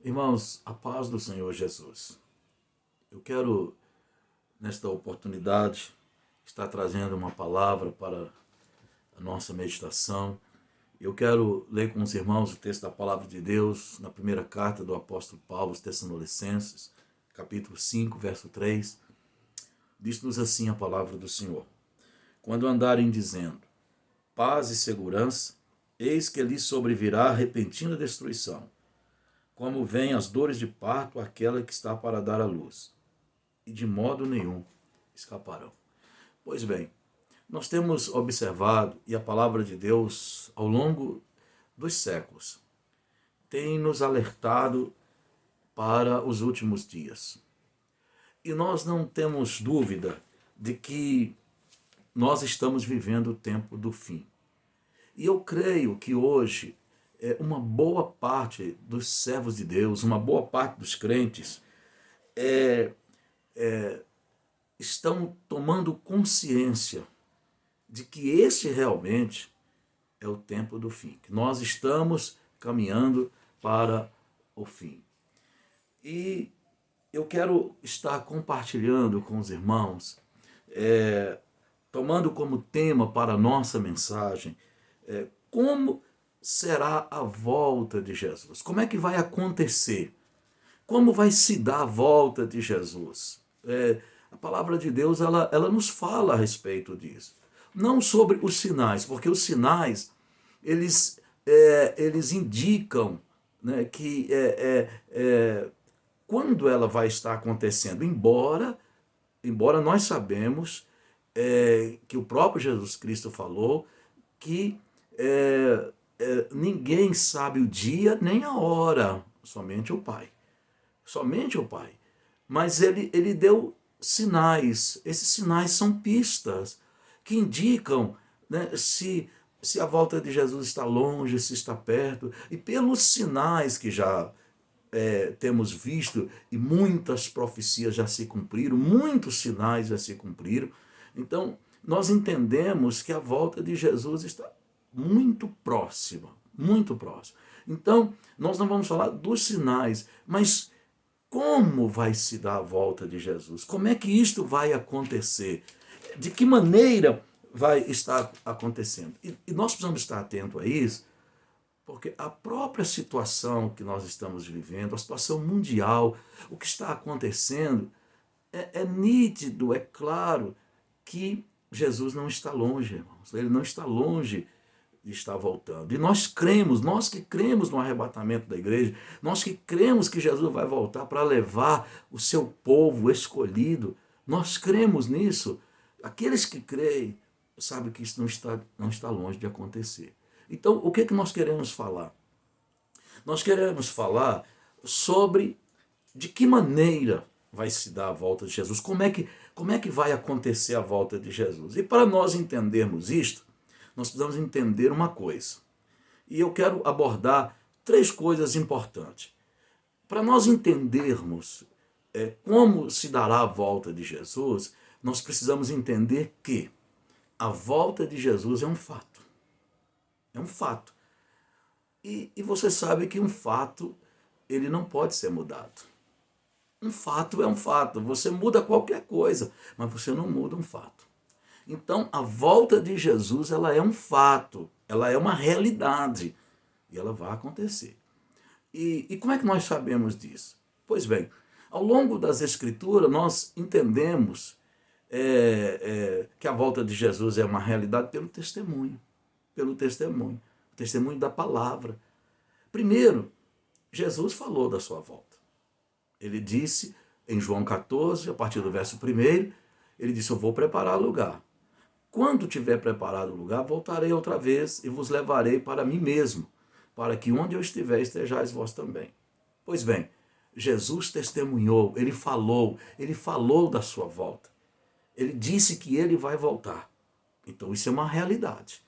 Irmãos, a paz do Senhor Jesus. Eu quero, nesta oportunidade, estar trazendo uma palavra para a nossa meditação. Eu quero ler com os irmãos o texto da palavra de Deus na primeira carta do apóstolo Paulo aos Tessalonicenses, capítulo 5, verso 3. Diz-nos assim a palavra do Senhor: Quando andarem dizendo paz e segurança, eis que lhes sobrevirá repentina destruição, como vêm as dores de parto àquela que está para dar à luz, e de modo nenhum escaparão. Pois bem, nós temos observado, e a palavra de Deus, ao longo dos séculos, tem nos alertado para os últimos dias. E nós não temos dúvida de que nós estamos vivendo o tempo do fim. E eu creio que hoje uma boa parte dos servos de Deus, uma boa parte dos crentes, estão tomando consciência de que esse realmente é o tempo do fim, que nós estamos caminhando para o fim. E eu quero estar compartilhando com os irmãos, tomando como tema para a nossa mensagem, como será a volta de Jesus? Como é que vai acontecer? Como vai se dar a volta de Jesus? A palavra de Deus ela nos fala a respeito disso. Não sobre os sinais, porque os sinais eles indicam, né, que quando ela vai estar acontecendo, embora nós sabemos que o próprio Jesus Cristo falou que ninguém sabe o dia nem a hora, somente o Pai. Somente o Pai. Mas ele deu sinais. Esses sinais são pistas que indicam, né, se a volta de Jesus está longe, se está perto. E pelos sinais que já temos visto, e muitas profecias já se cumpriram, muitos sinais já se cumpriram, então nós entendemos que a volta de Jesus está muito próxima, muito próxima. Então, nós não vamos falar dos sinais, mas como vai se dar a volta de Jesus? Como é que isto vai acontecer? De que maneira vai estar acontecendo? E nós precisamos estar atentos a isso, porque a própria situação que nós estamos vivendo, a situação mundial, o que está acontecendo, é nítido, é claro que Jesus não está longe, irmãos. Ele não está longe de estar voltando. E nós cremos, nós que cremos no arrebatamento da igreja, nós que cremos que Jesus vai voltar para levar o seu povo escolhido, nós cremos nisso. Aqueles que creem sabem que isso não está longe de acontecer. Então, o que é que nós queremos falar? Nós queremos falar sobre de que maneira vai se dar a volta de Jesus, como é que vai acontecer a volta de Jesus. E para nós entendermos isto, nós precisamos entender uma coisa. E eu quero abordar três coisas importantes. Para nós entendermos como se dará a volta de Jesus, nós precisamos entender que a volta de Jesus é um fato. É um fato. E você sabe que um fato, ele não pode ser mudado. Um fato é um fato. Você muda qualquer coisa, mas você não muda um fato. Então, a volta de Jesus, ela é um fato. Ela é uma realidade. E ela vai acontecer. E como é que nós sabemos disso? Pois bem, ao longo das Escrituras, nós entendemos que a volta de Jesus é uma realidade pelo testemunho. Pelo testemunho. O testemunho da palavra. Primeiro, Jesus falou da sua volta. Ele disse em João 14, a partir do verso 1, ele disse: eu vou preparar lugar. Quando tiver preparado o lugar, voltarei outra vez e vos levarei para mim mesmo, para que onde eu estiver, estejais vós também. Pois bem, Jesus testemunhou, ele falou da sua volta. Ele disse que ele vai voltar. Então isso é uma realidade.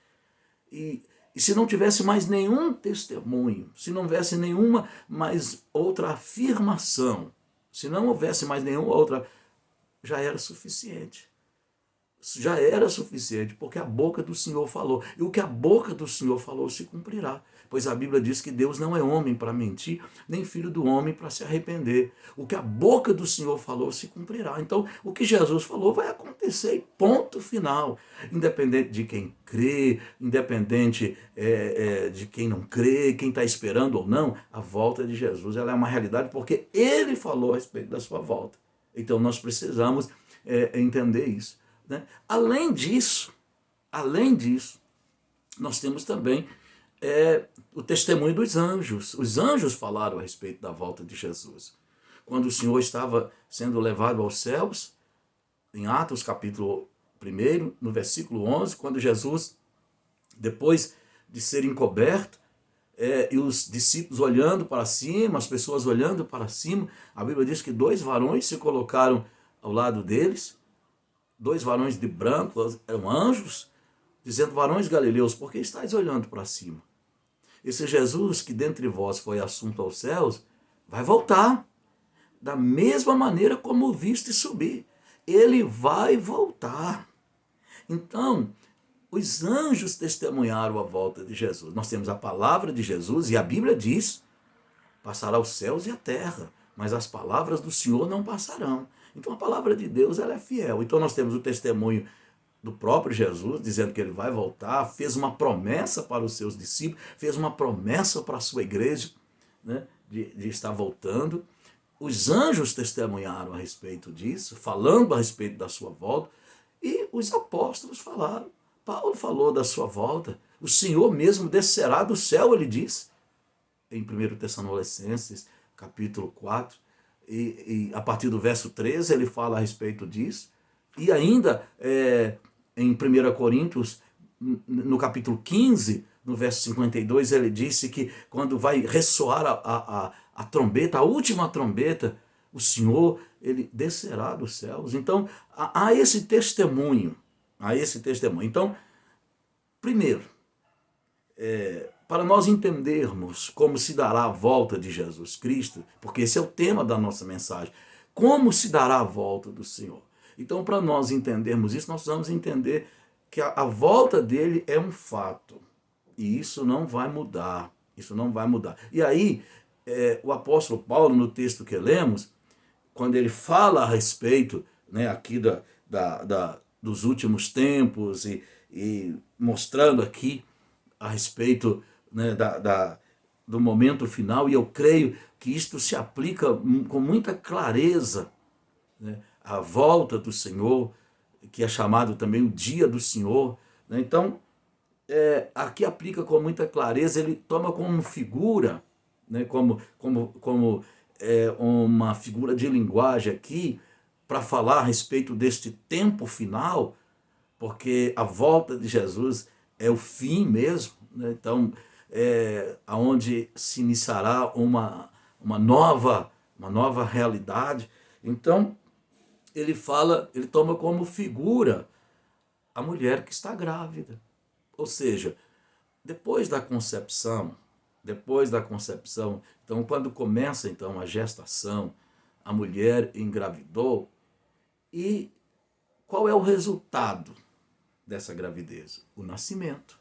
E se não tivesse mais nenhum testemunho, se não houvesse nenhuma mais outra afirmação, se não houvesse mais nenhuma outra, já era suficiente. já era suficiente, porque a boca do Senhor falou. E o que a boca do Senhor falou se cumprirá. Pois a Bíblia diz que Deus não é homem para mentir, nem filho do homem para se arrepender. O que a boca do Senhor falou se cumprirá. Então, o que Jesus falou vai acontecer, e ponto final. Independente de quem crê, independente de quem não crê, quem está esperando ou não, a volta de Jesus ela é uma realidade, porque Ele falou a respeito da sua volta. Então, nós precisamos entender isso. Né? Além disso, nós temos também o testemunho dos anjos. Os anjos falaram a respeito da volta de Jesus. Quando o Senhor estava sendo levado aos céus, em Atos capítulo 1, no versículo 11, quando Jesus, depois de ser encoberto, e os discípulos olhando para cima, as pessoas olhando para cima, a Bíblia diz que 2 varões se colocaram ao lado deles, 2 varões de branco, eram anjos, dizendo: varões galileus, por que estáis olhando para cima? Esse Jesus que dentre vós foi assunto aos céus, vai voltar, da mesma maneira como o viste subir. Ele vai voltar. Então, os anjos testemunharam a volta de Jesus. Nós temos a palavra de Jesus e a Bíblia diz: passará os céus e a terra, mas as palavras do Senhor não passarão. Então a palavra de Deus ela é fiel. Então nós temos o testemunho do próprio Jesus, dizendo que ele vai voltar, fez uma promessa para os seus discípulos, fez uma promessa para a sua igreja, né, de estar voltando. Os anjos testemunharam a respeito disso, falando a respeito da sua volta, e os apóstolos falaram. Paulo falou da sua volta. O Senhor mesmo descerá do céu, ele disse, em 1 Tessalonicenses, capítulo 4, e a partir do verso 13 ele fala a respeito disso. E ainda em 1 Coríntios, no capítulo 15, no verso 52, ele disse que quando vai ressoar a trombeta, a última trombeta, o Senhor ele descerá dos céus. Então, há esse testemunho. Então, primeiro, para nós entendermos como se dará a volta de Jesus Cristo, porque esse é o tema da nossa mensagem, como se dará a volta do Senhor. Então, para nós entendermos isso, nós precisamos entender que a volta dele é um fato. E isso não vai mudar. Isso não vai mudar. E aí, o apóstolo Paulo, no texto que lemos, quando ele fala a respeito, né, aqui dos últimos tempos e mostrando aqui a respeito, né, do momento final, e eu creio que isto se aplica com muita clareza, né, à volta do Senhor, que é chamado também o dia do Senhor. Né? Então, aqui aplica com muita clareza, ele toma como figura, né, como uma figura de linguagem aqui, para falar a respeito deste tempo final, porque a volta de Jesus é o fim mesmo, né? Então, aonde se iniciará uma nova realidade. Então, ele toma como figura a mulher que está grávida. Ou seja, depois da concepção, então quando começa então a gestação, a mulher engravidou, e qual é o resultado dessa gravidez? O nascimento.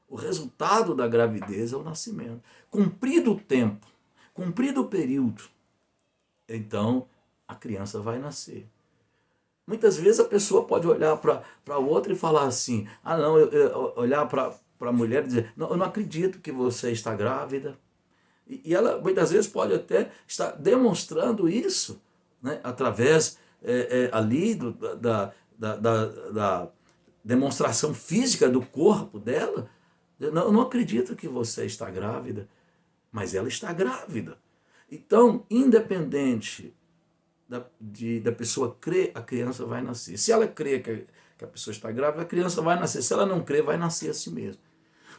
O resultado da gravidez é o nascimento. Cumprido o tempo, cumprido o período, então a criança vai nascer. Muitas vezes a pessoa pode olhar para a outra e falar assim, olhar para a mulher e dizer: não, eu não acredito que você está grávida. E ela muitas vezes pode até estar demonstrando isso, né, através ali da demonstração física do corpo dela. Não, eu não acredito que você está grávida, mas ela está grávida. Então, independente da pessoa crer, a criança vai nascer. Se ela crê que a pessoa está grávida, a criança vai nascer. Se ela não crê, vai nascer a si mesma.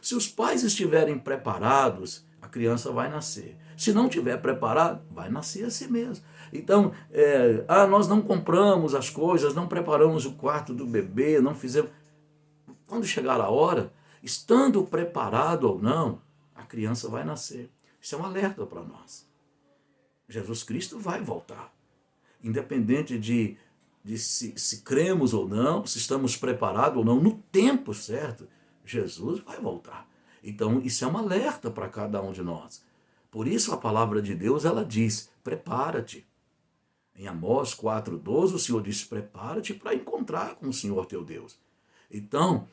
Se os pais estiverem preparados, a criança vai nascer. Se não estiver preparado, vai nascer a si mesmo. Então, nós não compramos as coisas, não preparamos o quarto do bebê, não fizemos. Quando chegar a hora, estando preparado ou não, a criança vai nascer. Isso é um alerta para nós. Jesus Cristo vai voltar. Independente de de se cremos ou não, se estamos preparados ou não, no tempo certo, Jesus vai voltar. Então, isso é um alerta para cada um de nós. Por isso, a palavra de Deus, ela diz, prepara-te. Em Amós 4,12, o Senhor diz, prepara-te para encontrar com o Senhor teu Deus. Então,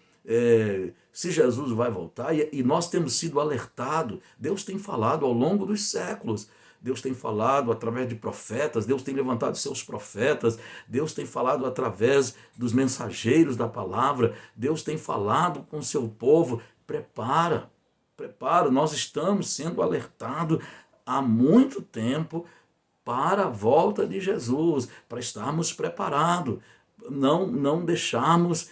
se Jesus vai voltar, e nós temos sido alertados, Deus tem falado ao longo dos séculos, Deus tem falado através de profetas, Deus tem levantado seus profetas, Deus tem falado através dos mensageiros da palavra, Deus tem falado com o seu povo, prepara, nós estamos sendo alertados há muito tempo para a volta de Jesus, para estarmos preparados, não deixarmos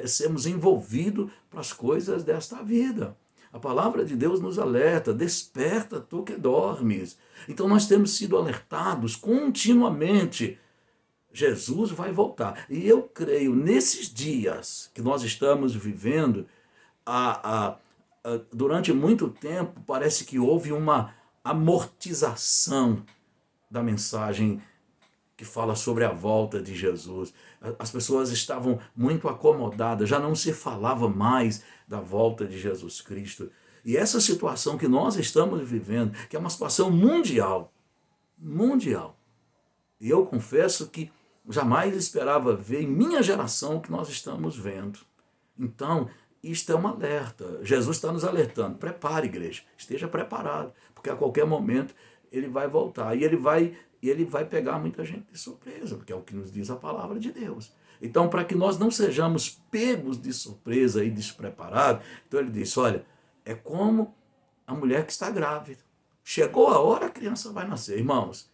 sermos envolvidos para as coisas desta vida. A palavra de Deus nos alerta, desperta tu que dormes. Então nós temos sido alertados continuamente. Jesus vai voltar. E eu creio, nesses dias que nós estamos vivendo, durante muito tempo, parece que houve uma amortização da mensagem que fala sobre a volta de Jesus. As pessoas estavam muito acomodadas, já não se falava mais da volta de Jesus Cristo. E essa situação que nós estamos vivendo, que é uma situação mundial, e eu confesso que jamais esperava ver em minha geração o que nós estamos vendo. Então, isto é um alerta. Jesus está nos alertando. Prepare, igreja. Esteja preparado, porque a qualquer momento ele vai voltar. E ele vai pegar muita gente de surpresa, porque é o que nos diz a palavra de Deus. Então, para que nós não sejamos pegos de surpresa e despreparados, então ele diz, olha, é como a mulher que está grávida. Chegou a hora, a criança vai nascer. Irmãos,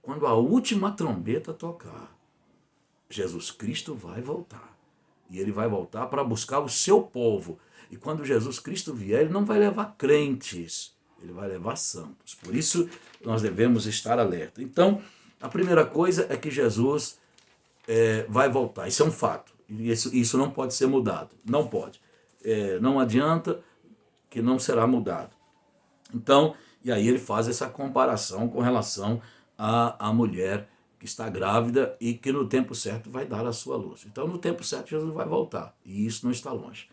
quando a última trombeta tocar, Jesus Cristo vai voltar. E ele vai voltar para buscar o seu povo. E quando Jesus Cristo vier, ele não vai levar crentes, ele vai levar santos. Por isso, nós devemos estar alerta. Então, a primeira coisa é que Jesus vai voltar. Isso é um fato. E isso não pode ser mudado. Não pode. Não adianta que não será mudado. Então, e aí ele faz essa comparação com relação à mulher que está grávida e que no tempo certo vai dar a sua luz. Então, no tempo certo, Jesus vai voltar. E isso não está longe.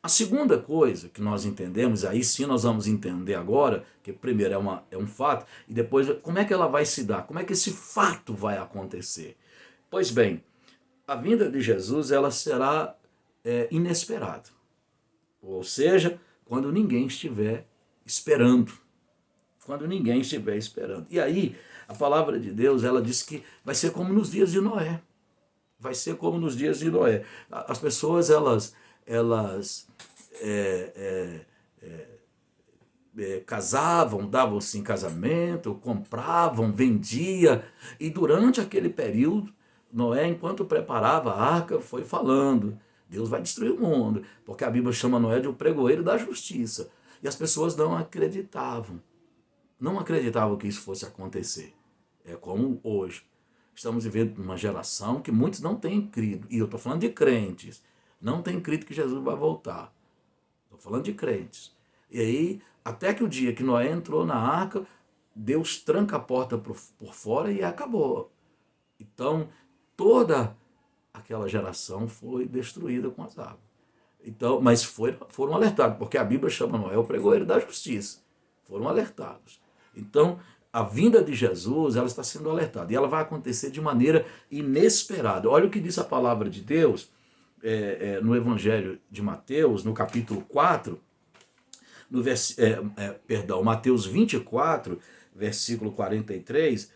A segunda coisa que nós entendemos, aí sim nós vamos entender agora, que primeiro é um fato, e depois como é que ela vai se dar, como é que esse fato vai acontecer. Pois bem, a vinda de Jesus ela será inesperada, ou seja, quando ninguém estiver esperando. Quando ninguém estiver esperando. E aí, a palavra de Deus, ela diz que vai ser como nos dias de Noé. Vai ser como nos dias de Noé. As pessoas, elas casavam, davam-se em casamento, compravam, vendia, e durante aquele período, Noé, enquanto preparava a arca, foi falando, Deus vai destruir o mundo, porque a Bíblia chama Noé de o pregoeiro da justiça, e as pessoas não acreditavam que isso fosse acontecer. É como hoje. Estamos vivendo uma geração que muitos não têm crido, e eu estou falando de crentes, não têm crido que Jesus vai voltar. Estou falando de crentes. E aí, até que o dia que Noé entrou na arca, Deus tranca a porta por fora e acabou. Então, toda aquela geração foi destruída com as águas. Então, mas foram alertados, porque a Bíblia chama Noé o pregoeiro da justiça. Foram alertados. Então, a vinda de Jesus, ela está sendo alertada. E ela vai acontecer de maneira inesperada. Olha o que diz a palavra de Deus no Evangelho de Mateus, no capítulo 4, Mateus 24, versículo 43,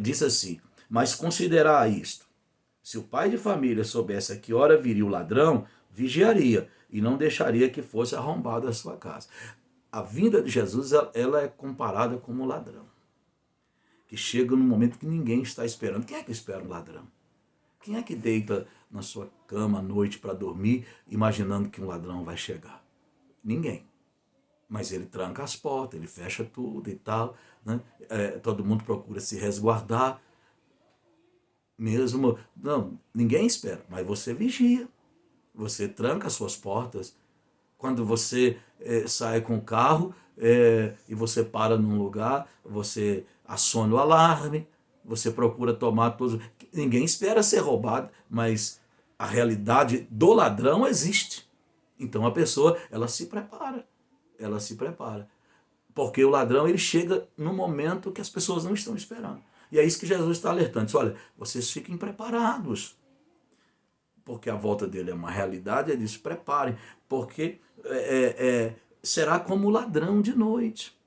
diz assim, mas considerai isto, se o pai de família soubesse a que hora viria o ladrão, vigiaria e não deixaria que fosse arrombada a sua casa. A vinda de Jesus, ela é comparada como um ladrão, que chega num momento que ninguém está esperando. Quem é que espera um ladrão? Quem é que deita na sua cama à noite para dormir, imaginando que um ladrão vai chegar? Ninguém. Mas ele tranca as portas, ele fecha tudo e tal, né? Todo mundo procura se resguardar. Mesmo, não, ninguém espera, mas você vigia. Você tranca as suas portas. Quando você sai com o carro e você para num lugar, você aciona o alarme, você procura tomar todos. Ninguém espera ser roubado, mas a realidade do ladrão existe. Então a pessoa, ela se prepara. Ela se prepara. Porque o ladrão, ele chega no momento que as pessoas não estão esperando. E é isso que Jesus está alertando. Diz, olha, vocês fiquem preparados. Porque a volta dele é uma realidade, ele diz, preparem. Porque será como o ladrão de noite.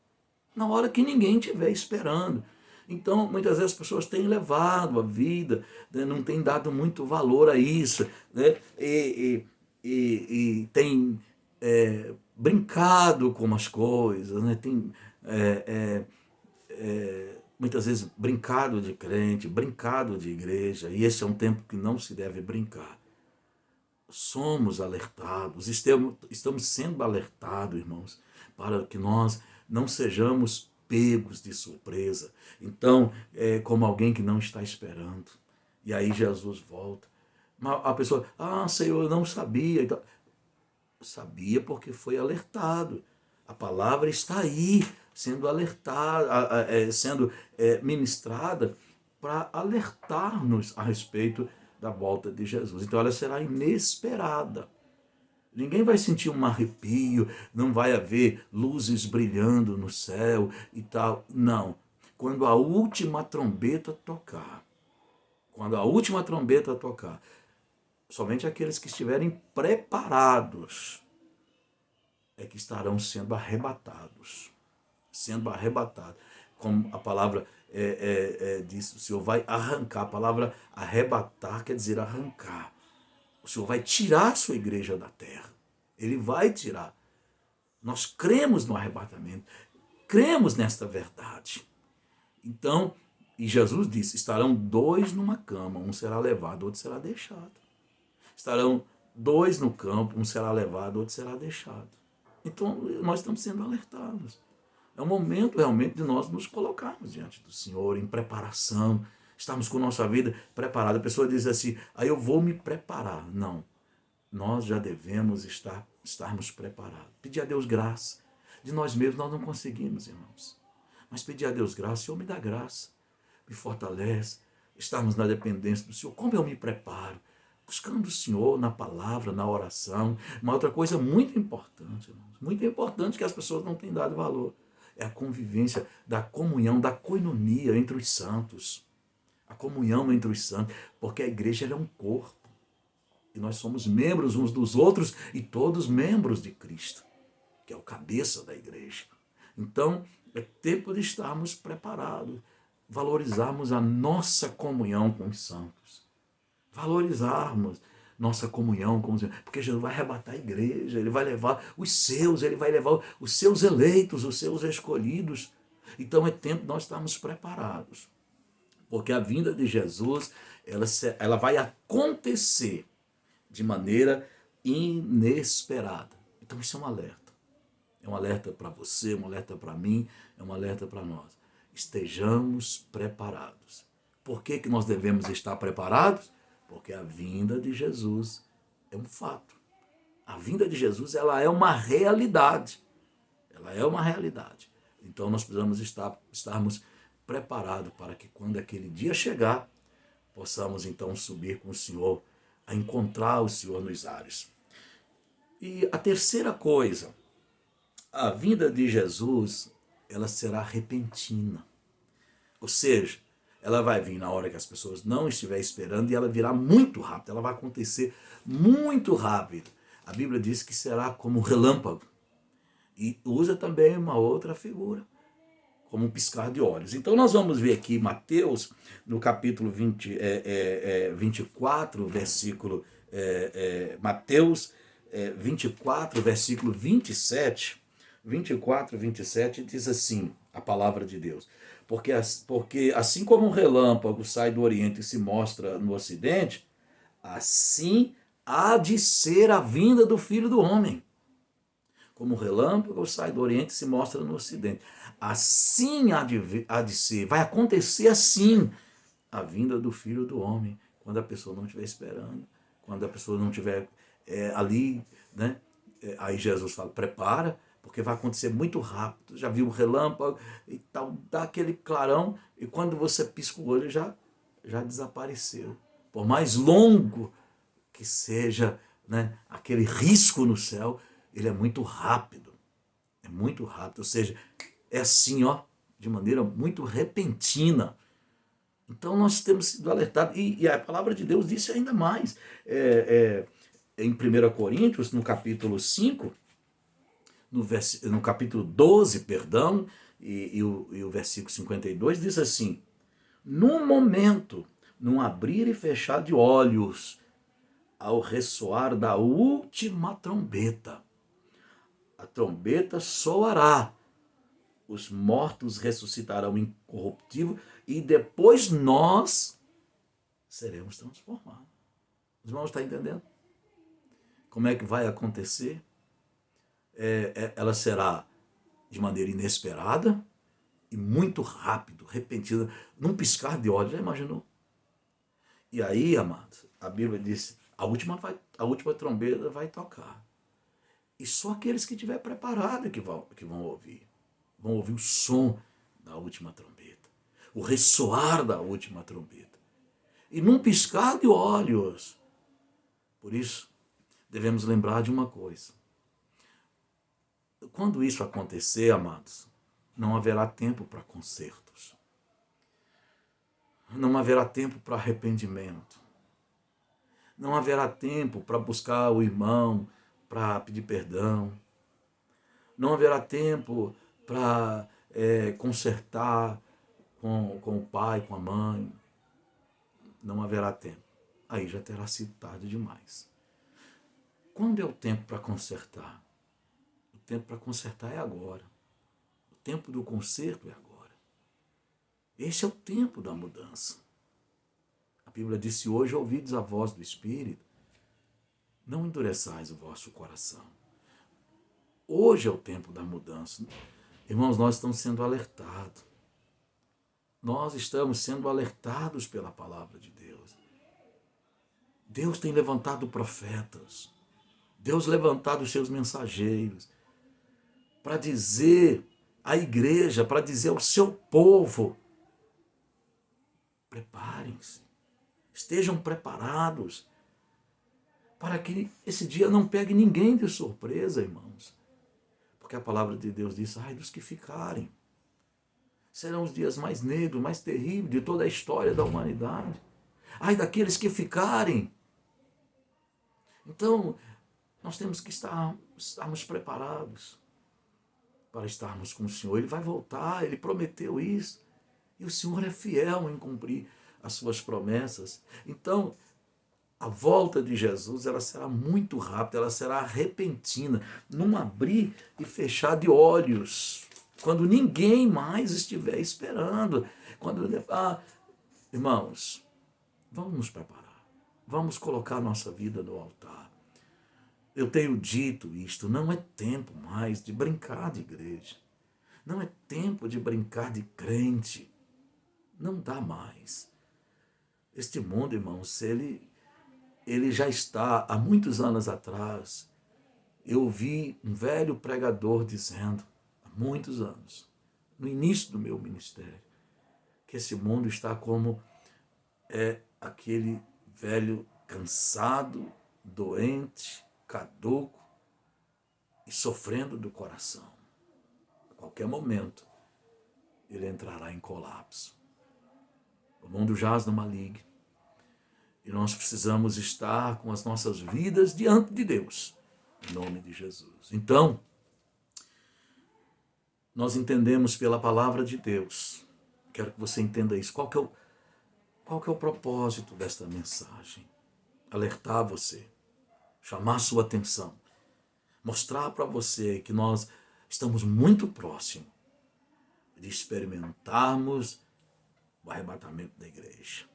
Na hora que ninguém estiver esperando. Então, muitas vezes as pessoas têm levado a vida, né, não têm dado muito valor a isso, né, e têm brincado com as coisas, né, tem muitas vezes brincado de crente, brincado de igreja, e esse é um tempo que não se deve brincar. Somos alertados, estamos sendo alertados, irmãos, para que nós não sejamos pegos de surpresa. Então, é como alguém que não está esperando. E aí Jesus volta. A pessoa, Senhor, eu não sabia. Então, sabia porque foi alertado. A palavra está aí, sendo alertada, sendo ministrada para alertar-nos a respeito da volta de Jesus. Então ela será inesperada. Ninguém vai sentir um arrepio, não vai haver luzes brilhando no céu e tal. Não. Quando a última trombeta tocar, somente aqueles que estiverem preparados é que estarão sendo arrebatados. Sendo arrebatados. Como a palavra diz, o Senhor vai arrancar. A palavra arrebatar quer dizer arrancar. O Senhor vai tirar a sua igreja da terra. Ele vai tirar. Nós cremos no arrebatamento. Cremos nesta verdade. Então, e Jesus disse, estarão dois numa cama, um será levado, outro será deixado. Estarão dois no campo, um será levado, outro será deixado. Então, nós estamos sendo alertados. É o momento realmente de nós nos colocarmos diante do Senhor em preparação, estarmos com nossa vida preparada. A pessoa diz assim, eu vou me preparar. Não, nós já devemos estarmos preparados. Pedir a Deus graça. De nós mesmos nós não conseguimos, irmãos. Mas pedir a Deus graça, Senhor, me dá graça, me fortalece. Estarmos na dependência do Senhor. Como eu me preparo? Buscando o Senhor na palavra, na oração. Uma outra coisa muito importante, irmãos, muito importante que as pessoas não têm dado valor, é a convivência, da comunhão, da coinonia entre os santos. A comunhão entre os santos, porque a igreja é um corpo. E nós somos membros uns dos outros e todos membros de Cristo, que é o cabeça da igreja. Então, é tempo de estarmos preparados, valorizarmos a nossa comunhão com os santos. Valorizarmos nossa comunhão com os santos, porque Jesus vai arrebatar a igreja, ele vai levar os seus, ele vai levar os seus eleitos, os seus escolhidos. Então é tempo de nós estarmos preparados, porque a vinda de Jesus, ela vai acontecer de maneira inesperada. Então isso é um alerta. É um alerta para você, um alerta para mim, é um alerta para nós. Estejamos preparados. Por que nós devemos estar preparados? Porque a vinda de Jesus é um fato. A vinda de Jesus, ela é uma realidade. Ela é uma realidade. Então nós precisamos estarmos preparados para que quando aquele dia chegar, possamos então subir com o Senhor, a encontrar o Senhor nos ares. E a terceira coisa, a vinda de Jesus, ela será repentina. Ou seja, ela vai vir na hora que as pessoas não estiverem esperando e ela virá muito rápido, ela vai acontecer muito rápido. A Bíblia diz que será como um relâmpago. E usa também uma outra figura, como um piscar de olhos. Então nós vamos ver aqui Mateus, no capítulo 24, versículo... Mateus 24, versículo 27... 24, 27 diz assim, a palavra de Deus. Porque assim como um relâmpago sai do Oriente e se mostra no Ocidente, assim há de ser a vinda do Filho do Homem. Como um relâmpago sai do Oriente e se mostra no Ocidente. Assim há de ser, vai acontecer assim, a vinda do Filho do Homem, quando a pessoa não estiver esperando, quando a pessoa não estiver ali, né? Aí Jesus fala, prepara, porque vai acontecer muito rápido. Já viu o relâmpago e tal, dá aquele clarão, e quando você pisca o olho já desapareceu. Por mais longo que seja, né, aquele risco no céu, ele é muito rápido. É muito rápido, ou seja, é assim, ó, de maneira muito repentina. Então nós temos sido alertados, e a palavra de Deus disse ainda mais. Em 1 Coríntios, no capítulo 5, no capítulo 12, perdão, e o versículo 52 diz assim: num momento, num abrir e fechar de olhos, ao ressoar da última trombeta, a trombeta soará, os mortos ressuscitarão incorruptível e depois nós seremos transformados. Os irmãos estão entendendo? Como é que vai acontecer? Ela será de maneira inesperada e muito rápido, repentina, num piscar de olhos. Já imaginou? E aí, amados, a Bíblia diz, a última trombeta vai tocar. E só aqueles que estiver preparado que vão ouvir. Vão ouvir o som da última trombeta, o ressoar da última trombeta. E num piscar de olhos. Por isso, devemos lembrar de uma coisa. Quando isso acontecer, amados, não haverá tempo para consertos. Não haverá tempo para arrependimento. Não haverá tempo para buscar o irmão, para pedir perdão. Não haverá tempo para consertar com o pai, com a mãe. Não haverá tempo. Aí já terá sido tarde demais. Quando é o tempo para consertar? O tempo para consertar é agora. O tempo do conserto é agora. Esse é o tempo da mudança. A Bíblia disse: hoje ouvides a voz do Espírito, não endureçais o vosso coração. Hoje é o tempo da mudança. Irmãos, nós estamos sendo alertados. Nós estamos sendo alertados pela palavra de Deus. Deus tem levantado profetas. Deus levantado os seus mensageiros para dizer à igreja, para dizer ao seu povo: preparem-se, estejam preparados, para que esse dia não pegue ninguém de surpresa, irmãos. Porque a palavra de Deus diz: ai dos que ficarem. Serão os dias mais negros, mais terríveis de toda a história da humanidade. Ai daqueles que ficarem. Então, nós temos que estarmos preparados para estarmos com o Senhor. Ele vai voltar, Ele prometeu isso. E o Senhor é fiel em cumprir as suas promessas. Então, a volta de Jesus, ela será muito rápida, ela será repentina, num abrir e fechar de olhos, quando ninguém mais estiver esperando. Irmãos, vamos nos preparar, vamos colocar nossa vida no altar. Eu tenho dito isto, não é tempo mais de brincar de igreja, não é tempo de brincar de crente, não dá mais. Este mundo, irmãos, ele já está, há muitos anos atrás, eu ouvi um velho pregador dizendo, há muitos anos, no início do meu ministério, que esse mundo está como aquele velho cansado, doente, caduco e sofrendo do coração. A qualquer momento, ele entrará em colapso. O mundo jaz no maligno. E nós precisamos estar com as nossas vidas diante de Deus, em nome de Jesus. Então, nós entendemos pela palavra de Deus, quero que você entenda isso, qual que é o propósito desta mensagem? Alertar você, chamar sua atenção, mostrar para você que nós estamos muito próximos de experimentarmos o arrebatamento da igreja.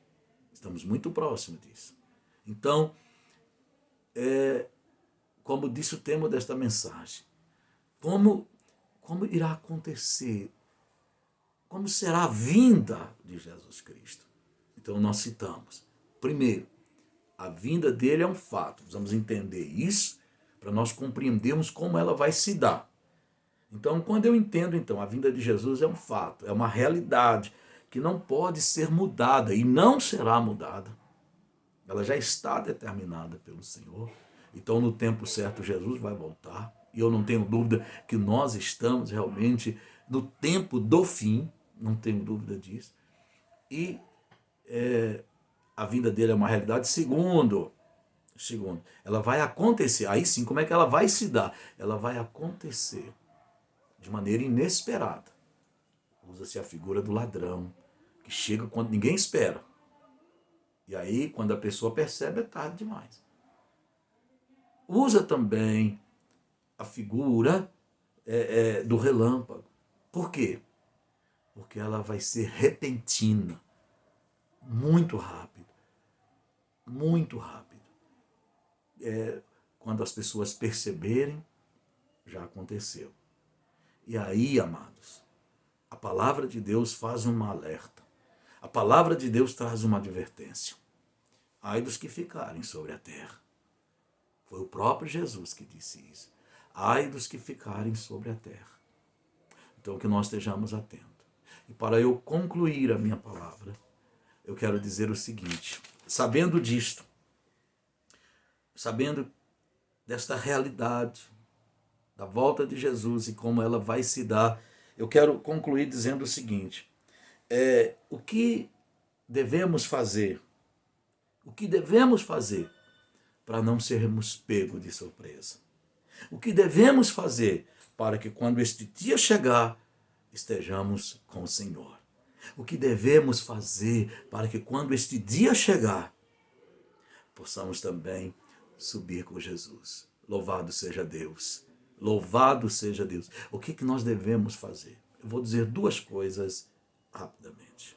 Estamos muito próximos disso. Então, como disse o tema desta mensagem, como irá acontecer? Como será a vinda de Jesus Cristo? Então, nós citamos. Primeiro, a vinda dele é um fato. Precisamos entender isso para nós compreendermos como ela vai se dar. Então, quando eu entendo, então, a vinda de Jesus é um fato, é uma realidade que não pode ser mudada e não será mudada. Ela já está determinada pelo Senhor. Então, no tempo certo, Jesus vai voltar. E eu não tenho dúvida que nós estamos realmente no tempo do fim, não tenho dúvida disso. E a vinda dele é uma realidade. Segundo, ela vai acontecer. Aí sim, como é que ela vai se dar? Ela vai acontecer de maneira inesperada. Usa-se a figura do ladrão, que chega quando ninguém espera. E aí, quando a pessoa percebe, é tarde demais. Usa também a figura do relâmpago. Por quê? Porque ela vai ser repentina, muito rápido, muito rápido. Quando as pessoas perceberem, já aconteceu. E aí, amados, a palavra de Deus faz uma alerta. A palavra de Deus traz uma advertência. Ai dos que ficarem sobre a terra. Foi o próprio Jesus que disse isso. Ai dos que ficarem sobre a terra. Então, que nós estejamos atentos. E para eu concluir a minha palavra, eu quero dizer o seguinte: sabendo disto, sabendo desta realidade, da volta de Jesus e como ela vai se dar, eu quero concluir dizendo o seguinte: o que devemos fazer? O que devemos fazer para não sermos pegos de surpresa? O que devemos fazer para que quando este dia chegar, estejamos com o Senhor? O que devemos fazer para que quando este dia chegar, possamos também subir com Jesus? Louvado seja Deus! Louvado seja Deus! O que nós devemos fazer? Eu vou dizer duas coisas rapidamente.